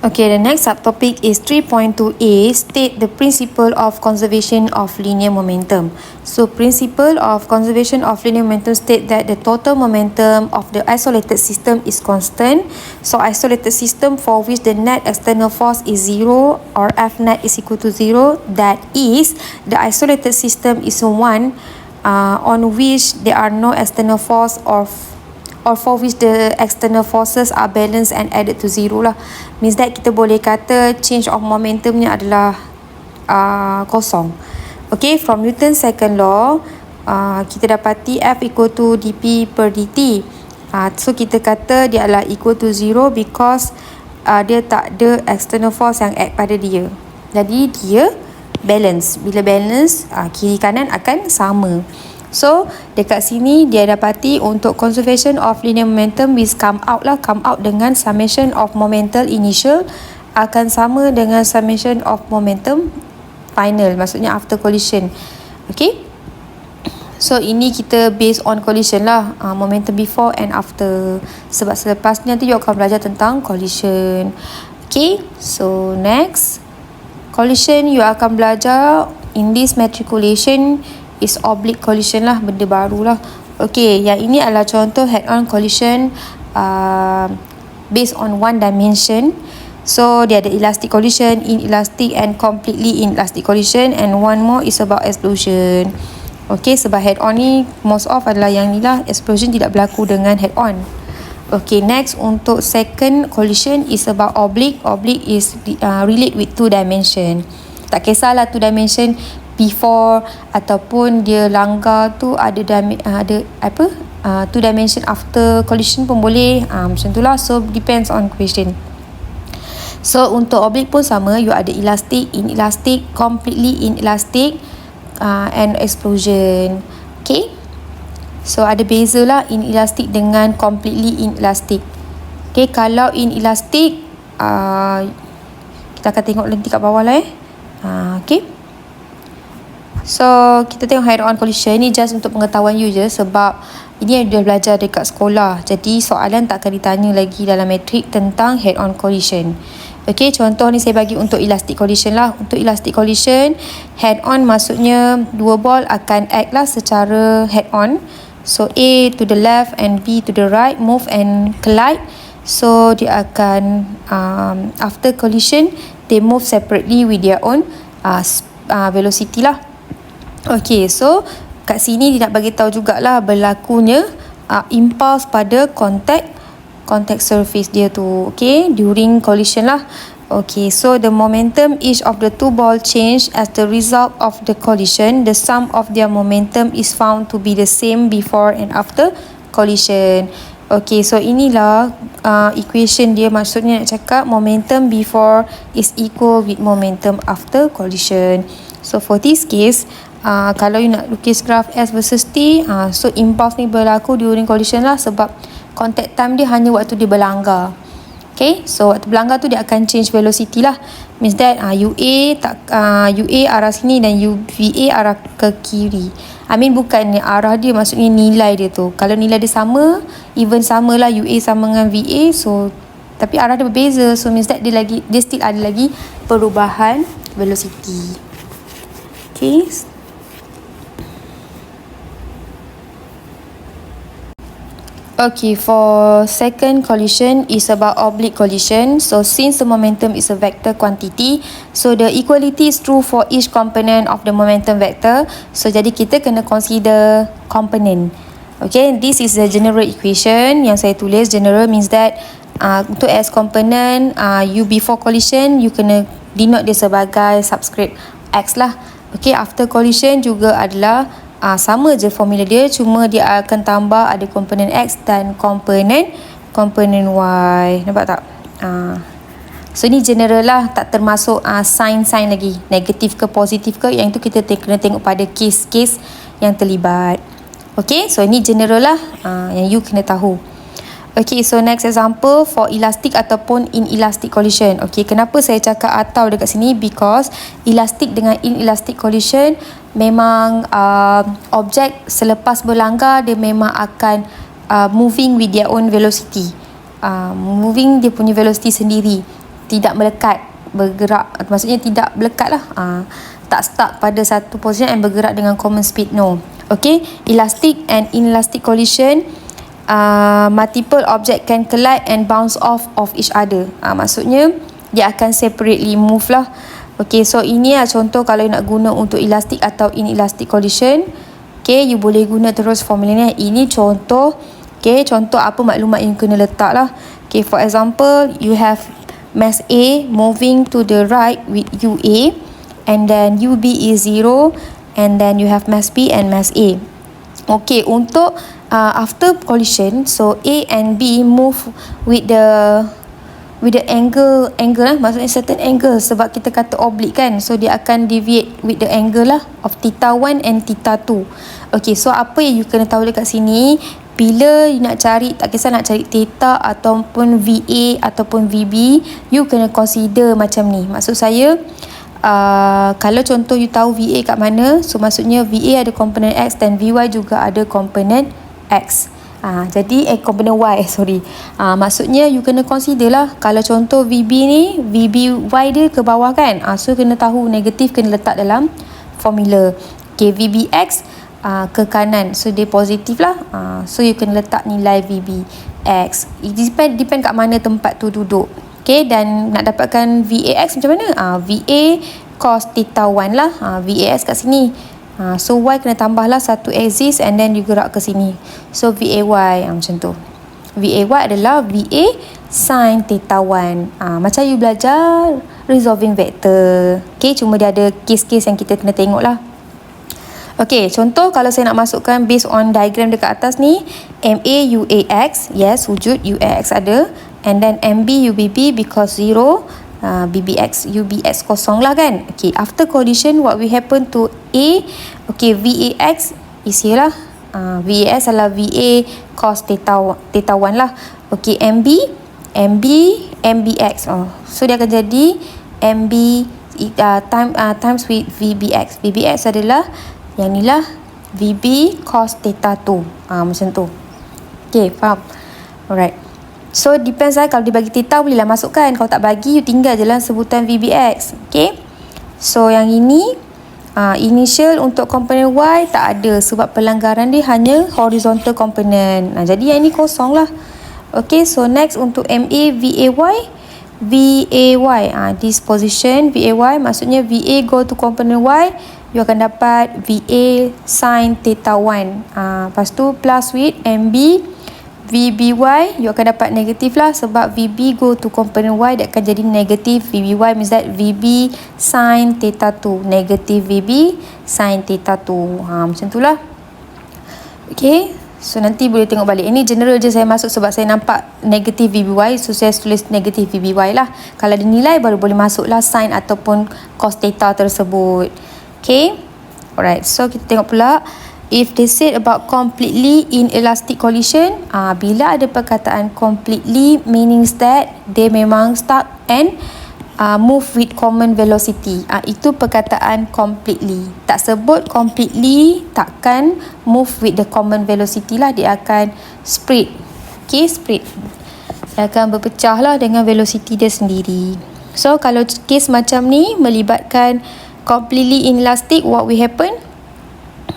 Okay, the next subtopic is 3.2a, state the principle of conservation of linear momentum. So, principle of conservation of linear momentum state that the total momentum of the isolated system is constant. So, isolated system for which the net external force is 0 or F net is equal to 0, that is, the isolated system is one on which there are no external force or for which the external forces are balanced and added to zero lah. Means that kita boleh kata change of momentumnya adalah kosong. Okay, from Newton's second law, kita dapati F equal to dp per dt. So kita kata dia adalah equal to zero because dia tak ada external force yang add pada dia. Jadi dia balance. Bila balance, kiri kanan akan sama. So, dekat sini dia dapati untuk conservation of linear momentum which come out dengan summation of momentum initial akan sama dengan summation of momentum final, maksudnya after collision. Okay? So, ini kita based on collision lah, momentum before and after. Sebab selepas ni nanti you akan belajar tentang collision. Okay? So, next. Collision you akan belajar in this matriculation is oblique collision lah, benda baru lah. Okay, yang ini adalah contoh head-on collision based on one dimension. So, dia ada elastic collision, inelastic and completely inelastic collision, and one more is about explosion. Okay, sebab head-on ni most of adalah yang ni lah, explosion tidak berlaku dengan head-on. Okay, next untuk second collision is about oblique. Oblique is relate with two dimension. Tak kisahlah two dimension before ataupun dia langgar tu ada two dimension after collision pun boleh, macam tu lah. So depends on question. So untuk oblique pun sama, you ada elastic, inelastic, completely inelastic and explosion. Okay, so ada beza lah inelastic dengan completely inelastic. Okay, kalau inelastic kita akan tengok nanti kat bawah lah okay. So, kita tengok head-on collision ni just untuk pengetahuan you je, sebab ini yang dah belajar dekat sekolah. Jadi, soalan tak akan ditanya lagi dalam matrik tentang head-on collision. Okay, contoh ni saya bagi untuk elastic collision lah. Untuk elastic collision, head-on maksudnya dua ball akan act lah secara head-on. So, A to the left and B to the right, move and collide. So, dia akan, after collision, they move separately with their own velocity lah. Okay, so kat sini dia nak bagi tahu jugalah berlakunya impulse pada contact surface dia tu. Okay, during collision lah. Okay, so the momentum each of the two ball change as the result of the collision. The sum of their momentum is found to be the same before and after collision. Okay, so inilah equation dia, maksudnya nak cakap momentum before is equal with momentum after collision. So for this case, kalau you nak lukis graf S versus T, so impulse ni berlaku during collision lah, sebab contact time dia hanya waktu dia berlanggar. Okay, so waktu berlanggar tu dia akan change velocity lah. Means that UA arah sini dan UVA arah ke kiri. Bukan arah dia, maksudnya nilai dia tu. Kalau nilai dia sama, even sama lah, UA sama dengan VA, so tapi arah dia berbeza, so means that dia still ada lagi perubahan velocity. Okay. Okay, for second collision is about oblique collision. So since the momentum is a vector quantity, so the equality is true for each component of the momentum vector. So jadi kita kena consider component. Okay, this is the general equation yang saya tulis. General means that untuk S component, U before collision, you kena denote dia sebagai subscript X lah. Okay, after collision juga adalah sama je formula dia, cuma dia akan tambah ada komponen X dan komponen Y. Nampak tak? So ni general lah, tak termasuk sign lagi, negatif ke positif ke, yang tu kita kena tengok pada case-case yang terlibat. Okay, so ni general lah, yang you kena tahu. Okay, so next example for elastic ataupun inelastic collision. Okay, kenapa saya cakap atau dekat sini? Because elastic dengan inelastic collision memang objek selepas berlanggar dia memang akan moving with their own velocity. Moving dia punya velocity sendiri. tidak melekat, bergerak, maksudnya tidak melekat lah, tak stuck pada satu position and bergerak dengan common speed, no. Okay, elastic and inelastic collision, multiple object can collide and bounce off of each other. Maksudnya dia akan separately move lah. Okay, so ini lah contoh kalau nak guna untuk elastic atau inelastic collision. Okay, you boleh guna terus formula ni. Ini contoh. Okay, contoh apa maklumat yang kena letak lah. Okay, for example, you have mass A moving to the right with UA, and then UB is 0, and then you have mass B and mass A. Okay, untuk after collision, so A and B move with the angle lah, maksudnya certain angle, sebab kita kata oblique kan, so dia akan deviate with the angle lah of theta 1 and theta 2. Okay, so apa yang you kena tahu dekat sini, bila you nak cari, tak kisah nak cari theta ataupun VA ataupun VB, you kena consider macam ni. Maksud saya, kalau contoh you tahu VA kat mana, so maksudnya VA ada komponen X dan VY juga ada komponen X. Jadi komponen Y, sorry. Maksudnya you kena consider lah, kalau contoh VB ni, VBY dia ke bawah kan, so kena tahu negatif kena letak dalam formula. Okay, VBX ke kanan, so dia positif lah, so you kena letak nilai VBX. It depend kat mana tempat tu duduk. Okay, dan nak dapatkan VAX macam mana? VA cos theta 1 lah, VAX kat sini. So Y kena tambah lah satu axis and then you gerak ke sini, so VAY, macam tu. VAY adalah VA sin theta 1. Macam you belajar resolving vector. Okay, cuma dia ada case-case yang kita kena tengok lah. Okay, contoh kalau saya nak masukkan based on diagram dekat atas ni, MA UAX, yes, wujud UAX ada, and then MB UBB because 0, BBX UBX kosong lah kan. Okay, after collision what will happen to A? Okay, VAX is here lah, VAX adalah VA cos theta 1 lah. Okay, MBX, so dia akan jadi MB times with VBX. VBX adalah yang ni lah, VB cos theta 2, macam tu. Okay, faham? Alright, so depends lah, kalau dia bagi theta boleh lah masukkan, kalau tak bagi you tinggal je lah sebutan VBX. Okay, so yang ini initial untuk komponen Y tak ada sebab pelanggaran dia hanya horizontal component. Jadi yang ini kosong lah. Okay, so next untuk MA VAY, this position VAY, maksudnya VA go to component Y, you akan dapat VA sin theta 1. Lepas tu plus with MB VBY, you akan dapat negatif lah sebab VB go to component Y, dia akan jadi negatif. VBY means that VB sin theta 2, negatif VB sin theta 2. Macam tu lah. Okay, so nanti boleh tengok balik. Ini general je saya masuk sebab saya nampak negatif VBY, so saya tulis negatif VBY lah. Kalau ada nilai baru boleh masuk lah sin ataupun cos theta tersebut. Okay, alright, so kita tengok pula if they said about completely inelastic collision. Bila ada perkataan completely means that they memang stuck and move with common velocity. Itu perkataan completely. Tak sebut completely, takkan move with the common velocity lah, dia akan spread. Okay, spread, dia akan berpecah lah dengan velocity dia sendiri. So kalau case macam ni melibatkan completely inelastic, what will happen?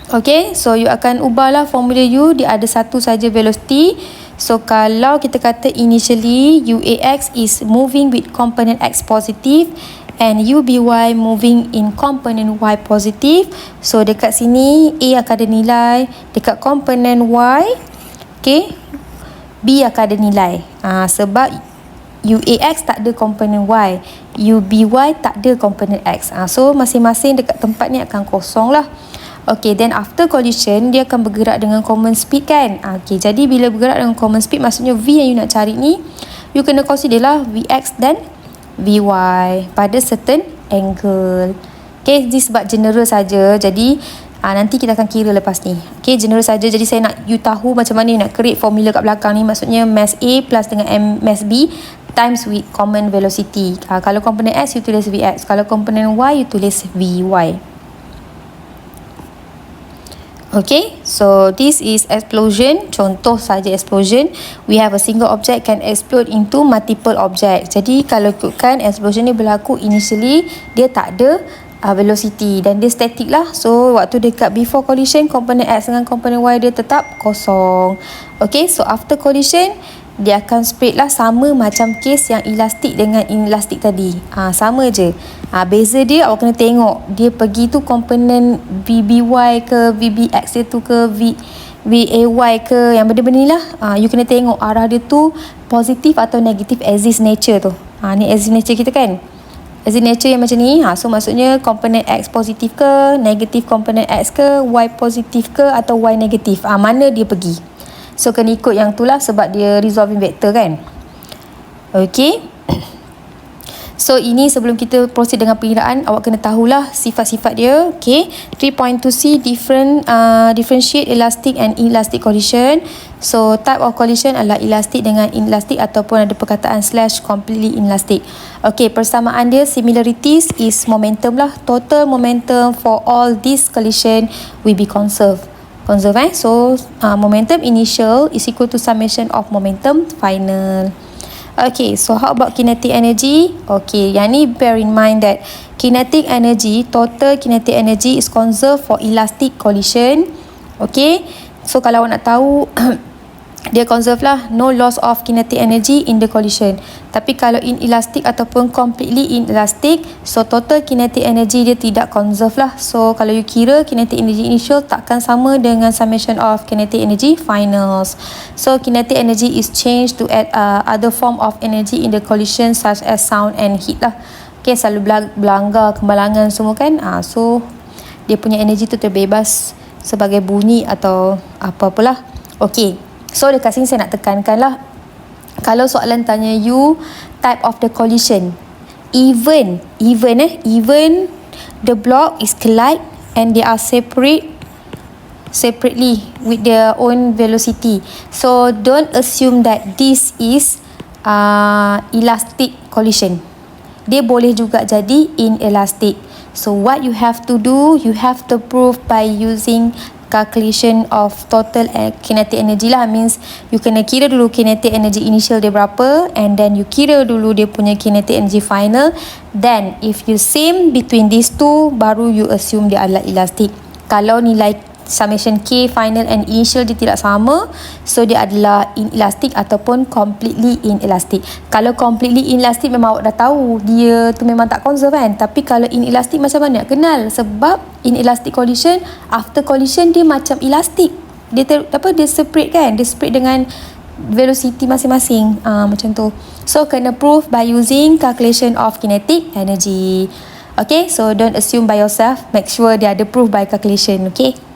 Okay, so you akan ubahlah formula you, dia ada satu saja velocity. So kalau kita kata initially UAX is moving with component X positive and UBY moving in component Y positive, so dekat sini A akan ada nilai, dekat komponen Y, okay, B akan ada nilai. Sebab UAX tak ada komponen Y, UBY tak ada komponen X. So masing-masing dekat tempat ni akan kosong lah. Okay, then after collision dia akan bergerak dengan common speed kan. Okay, jadi bila bergerak dengan common speed, maksudnya V yang you nak cari ni, you kena consider lah VX dan VY pada certain angle. Okay, ini sebab general saja. Jadi nanti kita akan kira lepas ni. Okay, general saja. Jadi saya nak you tahu macam mana you nak create formula kat belakang ni. Maksudnya mass A plus dengan mass B times with common velocity. Kalau komponen X you tulis VX, kalau komponen Y you tulis VY. Okay, so this is explosion. Contoh saja explosion. We have a single object can explode into multiple object. Jadi kalau ikutkan explosion ni berlaku initially, dia tak ada velocity dan dia static lah. So waktu dekat before collision, komponen X dengan komponen Y dia tetap kosong. Okay, so after collision, dia akan spread lah, sama macam case yang elastik dengan inelastik tadi. Sama je. Beza dia awak kena tengok dia pergi tu komponen VBY ke VBX dia tu ke VAY ke, yang benda-benda ni lah. You kena tengok arah dia tu positif atau negatif as is nature tu. Ni as is nature kita kan. As in nature yang macam ni. So maksudnya komponen X positif ke, negatif komponen X ke, Y positif ke atau Y negatif. Mana dia pergi. So kena ikut yang tu lah sebab dia resolving vector kan. Okay. So ini sebelum kita proceed dengan pengiraan, awak kena tahulah sifat-sifat dia. Okay. 3.2c differentiate elastic and inelastic collision. So type of collision adalah elastic dengan inelastic ataupun ada perkataan slash completely inelastic. Okay, persamaan dia similarities is momentum lah. Total momentum for all this collision will be conserved. So momentum initial is equal to summation of momentum final. Okay, so how about kinetic energy? Okay, yang ni bear in mind that kinetic energy, total kinetic energy is conserved for elastic collision. Okay, so kalau awak nak tahu dia conserve lah, no loss of kinetic energy in the collision. Tapi kalau inelastic ataupun completely inelastic, so total kinetic energy dia tidak conserve lah. So kalau you kira kinetic energy initial takkan sama dengan summation of kinetic energy finals. So kinetic energy is changed to add other form of energy in the collision such as sound and heat lah. Okay, selalu belanggar, kemalangan semua kan. So dia punya energy tu terbebas sebagai bunyi atau apa-apalah. Okay, so dekat sini saya nak tekankan lah, kalau soalan tanya you type of the collision, even the block is collide and they are separately with their own velocity. So don't assume that this is elastic collision. Dia boleh juga jadi inelastic. So what you have to do, you have to prove by using calculation of total kinetic energy lah. Means you kena kira dulu kinetic energy initial dia berapa, and then you kira dulu dia punya kinetic energy final. Then if you same between these two, baru you assume dia adalah elastic. Kalau nilai summation K final and initial dia tidak sama, so dia adalah inelastic ataupun completely inelastic. Kalau completely inelastic memang awak dah tahu dia tu memang tak conserve kan. Tapi kalau inelastic macam mana nak kenal? Sebab inelastic collision, after collision dia macam elastic. Dia dia separate kan, dia separate dengan velocity masing-masing. Macam tu. So kena prove by using calculation of kinetic energy. Okay, so don't assume by yourself, make sure dia ada proof by calculation. Okay.